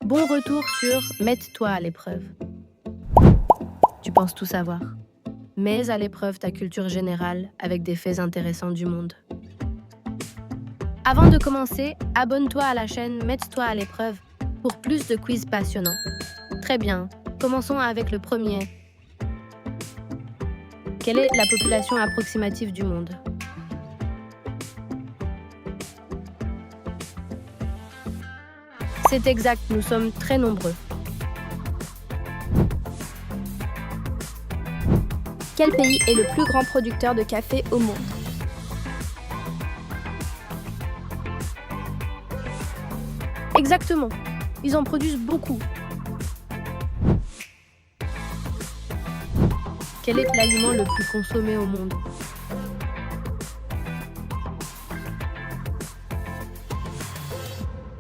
Bon retour sur Mets-toi à l'épreuve. Tu penses tout savoir. Mets à l'épreuve ta culture générale avec des faits intéressants du monde. Avant de commencer, abonne-toi à la chaîne Mets-toi à l'épreuve pour plus de quiz passionnants. Très bien, commençons avec le premier. Quelle est la population approximative du monde? C'est exact, nous sommes très nombreux. Quel pays est le plus grand producteur de café au monde? Exactement, ils en produisent beaucoup. Quel est l'aliment le plus consommé au monde?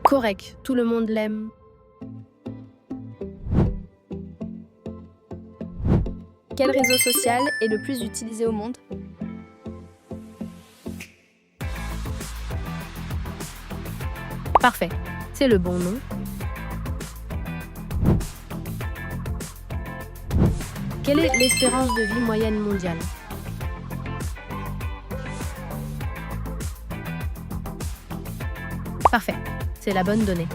Correct, tout le monde l'aime. Quel réseau social est le plus utilisé au monde? Parfait, c'est le bon nom. Quelle est l'espérance de vie moyenne mondiale? Parfait, c'est la bonne donnée.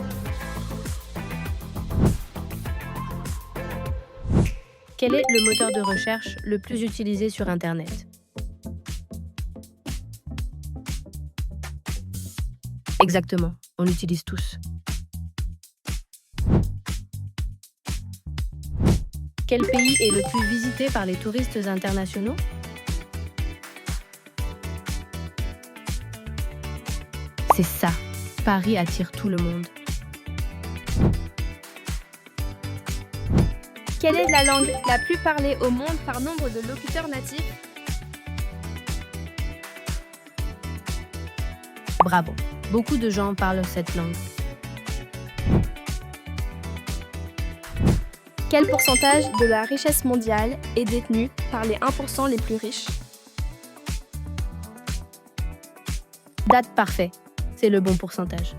Quel est le moteur de recherche le plus utilisé sur Internet? Exactement, on l'utilise tous. Quel pays est le plus visité par les touristes internationaux? C'est ça, Paris attire tout le monde. Quelle est la langue la plus parlée au monde par nombre de locuteurs natifs? Bravo, beaucoup de gens parlent cette langue. Quel pourcentage de la richesse mondiale est détenu par les 1% les plus riches? Date parfait, c'est le bon pourcentage.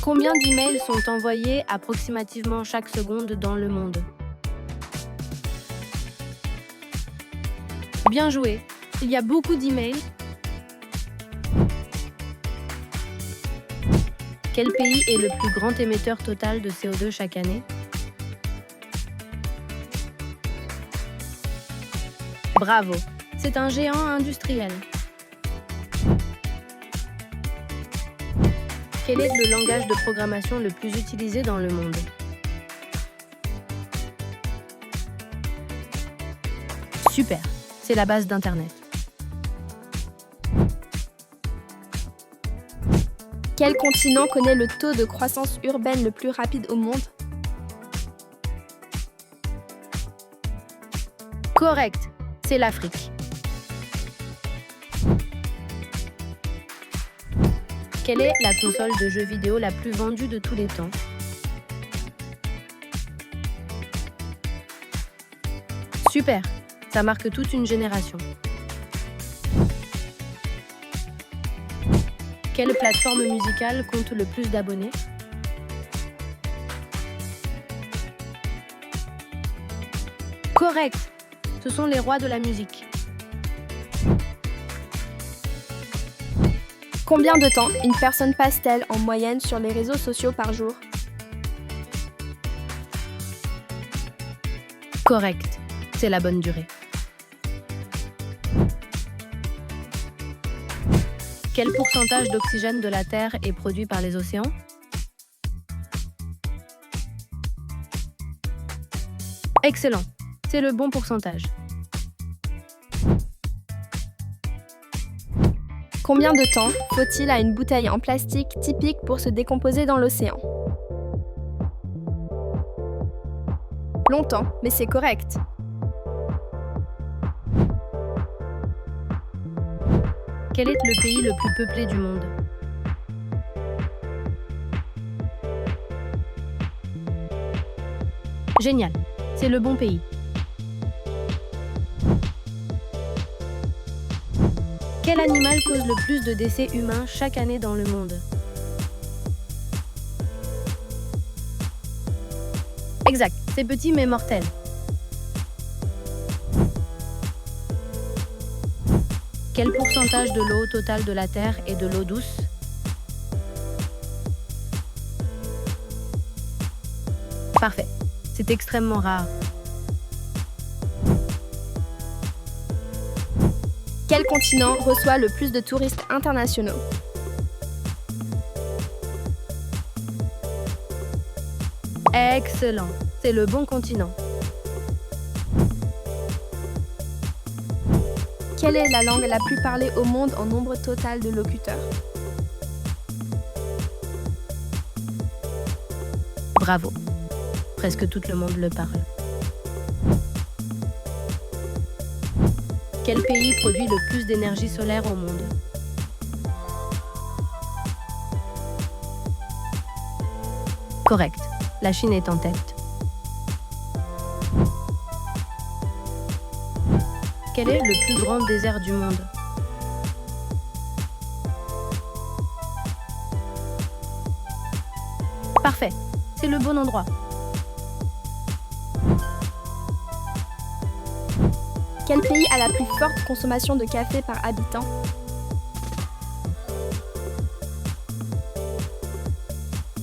Combien d'emails sont envoyés approximativement chaque seconde dans le monde? Bien joué, il y a beaucoup d'emails. Quel pays est le plus grand émetteur total de CO2 chaque année? Bravo, c'est un géant industriel. Quel est le langage de programmation le plus utilisé dans le monde? Super, c'est la base d'Internet. Quel continent connaît le taux de croissance urbaine le plus rapide au monde? Correct, c'est l'Afrique. Quelle est la console de jeux vidéo la plus vendue de tous les temps? Super, ça marque toute une génération. Quelle plateforme musicale compte le plus d'abonnés? Correct, ce sont les rois de la musique. Combien de temps une personne passe-t-elle en moyenne sur les réseaux sociaux par jour? Correct, c'est la bonne durée. Quel pourcentage d'oxygène de la Terre est produit par les océans? Excellent, c'est le bon pourcentage. Combien de temps faut-il à une bouteille en plastique typique pour se décomposer dans l'océan? Longtemps, mais c'est correct. Quel est le pays le plus peuplé du monde? Génial, c'est le bon pays. Quel animal cause le plus de décès humains chaque année dans le monde? Exact, c'est petit mais mortel. Quel pourcentage de l'eau totale de la Terre est de l'eau douce? Parfait, c'est extrêmement rare. Quel continent reçoit le plus de touristes internationaux? Excellent, c'est le bon continent. Quelle est la langue la plus parlée au monde en nombre total de locuteurs? Bravo, presque tout le monde le parle. Quel pays produit le plus d'énergie solaire au monde? Correct, la Chine est en tête. Quel est le plus grand désert du monde? Parfait, c'est le bon endroit. Quel pays a la plus forte consommation de café par habitant?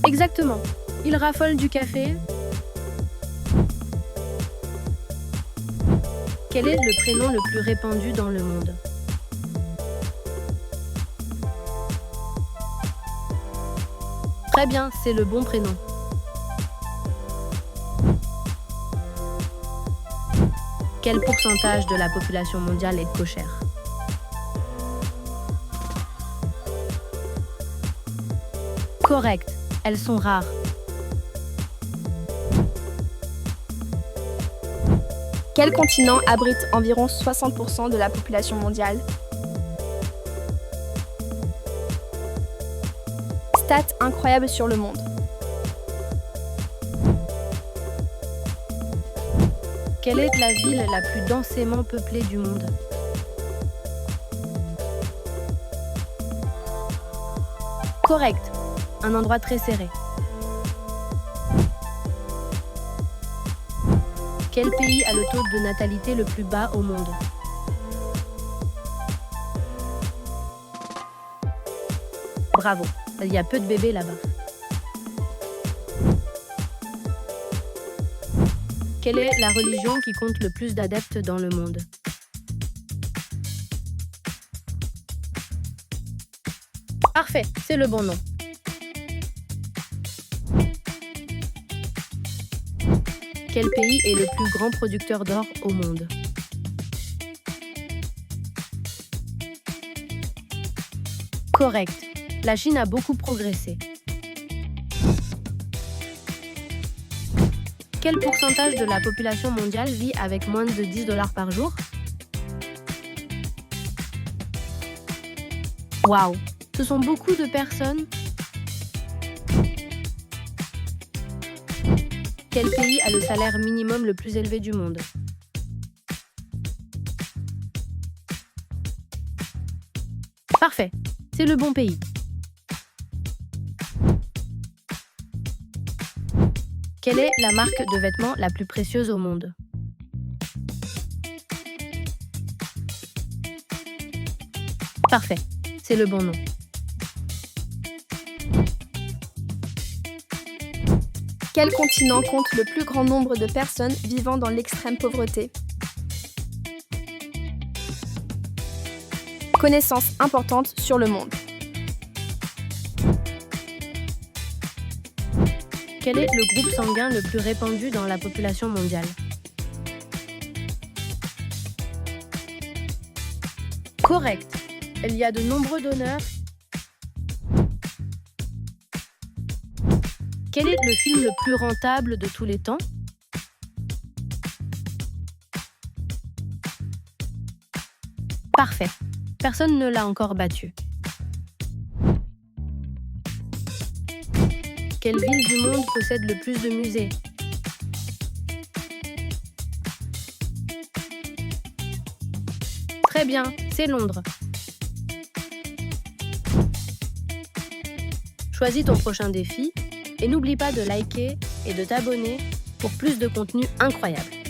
Exactement, il raffole du café. Quel est le prénom le plus répandu dans le monde? Très bien, c'est le bon prénom. Quel pourcentage de la population mondiale est cochère? Correct, elles sont rares. Quel continent abrite environ 60% de la population mondiale? Stats incroyables sur le monde. Quelle est la ville la plus densément peuplée du monde? Correct, un endroit très serré. Quel pays a le taux de natalité le plus bas au monde? Bravo, il y a peu de bébés là-bas. Quelle est la religion qui compte le plus d'adeptes dans le monde? Parfait, c'est le bon nom. Quel pays est le plus grand producteur d'or au monde? Correct, la Chine a beaucoup progressé. Quel pourcentage de la population mondiale vit avec moins de $10 par jour? Waouh, ce sont beaucoup de personnes. Quel pays a le salaire minimum le plus élevé du monde? Parfait, c'est le bon pays. Quelle est la marque de vêtements la plus précieuse au monde? Parfait, c'est le bon nom. Quel continent compte le plus grand nombre de personnes vivant dans l'extrême pauvreté? Connaissances importantes sur le monde. Quel est le groupe sanguin le plus répandu dans la population mondiale? Correct. Il y a de nombreux donneurs. Quel est le film le plus rentable de tous les temps? Parfait. Personne ne l'a encore battu. Quelle ville du monde possède le plus de musées? Très bien, c'est Londres. Choisis ton prochain défi et n'oublie pas de liker et de t'abonner pour plus de contenu incroyable.